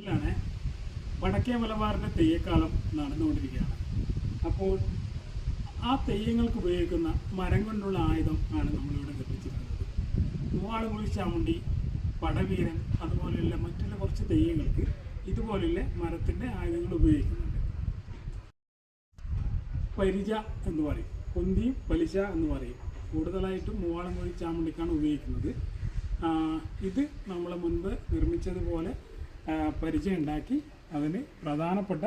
ാണ് വടക്കേ മലബാറിൻ്റെ തെയ്യക്കാലം നടന്നുകൊണ്ടിരിക്കുകയാണ്. അപ്പോൾ ആ തെയ്യങ്ങൾക്ക് ഉപയോഗിക്കുന്ന മരം കൊണ്ടുള്ള ആയുധം ആണ് നമ്മളിവിടെ നിർമ്മിച്ചിരിക്കുന്നത്. മൂവാളുകുഴി ചാമുണ്ടി, പടവീരൻ, അതുപോലെയുള്ള മറ്റുള്ള കുറച്ച് തെയ്യങ്ങൾക്ക് ഇതുപോലുള്ള മരത്തിൻ്റെ ആയുധങ്ങൾ ഉപയോഗിക്കുന്നുണ്ട്. പരിച എന്ന് പറയും, പൊന്തിയും പലിശ എന്ന് പറയും. കൂടുതലായിട്ടും മൂവാളുകുഴി ചാമുണ്ടിക്കാണ് ഉപയോഗിക്കുന്നത്. ഇത് നമ്മൾ മുൻപ് നിർമ്മിച്ചതുപോലെ പരിചയം ഉണ്ടാക്കി അതിന് പ്രധാനപ്പെട്ട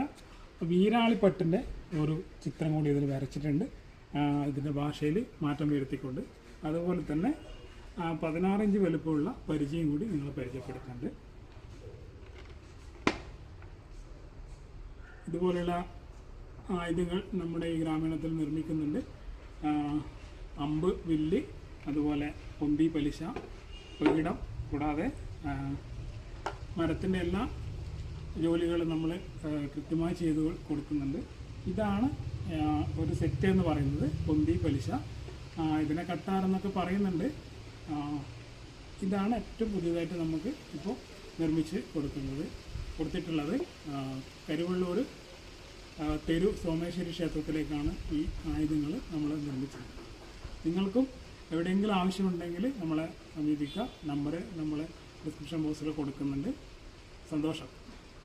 വീരാളിപ്പട്ടിൻ്റെ ഒരു ചിത്രം കൂടി ഇതിൽ വരച്ചിട്ടുണ്ട്. ഇതിൻ്റെ ഭാഷയിൽ മാറ്റം വരുത്തിക്കൊണ്ട് അതുപോലെ തന്നെ 16 ഇഞ്ച് വലുപ്പമുള്ള പരിചയം കൂടി നിങ്ങൾ പരിചയപ്പെടുത്തുന്നുണ്ട്. ഇതുപോലെയുള്ള ആയുധങ്ങൾ നമ്മുടെ ഈ ഗ്രാമീണത്തിൽ നിർമ്മിക്കുന്നുണ്ട്. അമ്പ്, വില്ല്, അതുപോലെ പൊന്തി, പലിശ, പീഠം, കൂടാതെ മരത്തിൻ്റെ എല്ലാ ജോലികളും നമ്മൾ കൃത്യമായി ചെയ്ത് കൊടുക്കുന്നുണ്ട്. ഇതാണ് ഒരു സെറ്റ് എന്ന് പറയുന്നത്, പൊന്തി, പലിശ. ഇതിനെ കട്ടാറെന്നൊക്കെ പറയുന്നുണ്ട്. ഇതാണ് ഏറ്റവും പുതിയതായിട്ട് നമുക്ക് ഇപ്പോൾ നിർമ്മിച്ച് കൊടുത്തിട്ടുള്ളത്. കരുവള്ളൂർ തെരു സോമേശ്വരി ക്ഷേത്രത്തിലേക്കാണ് ഈ ആയുധങ്ങൾ നമ്മൾ നിർമ്മിച്ചത്. നിങ്ങൾക്കും എവിടെയെങ്കിലും ആവശ്യമുണ്ടെങ്കിൽ നമ്മളെ സമീപിക്കുക. നമ്പർ നമ്മൾ ഡിസ്ക്രിപ്ഷൻ ബോക്സിൽ കൊടുക്കുന്നുണ്ട്. സന്തോഷം.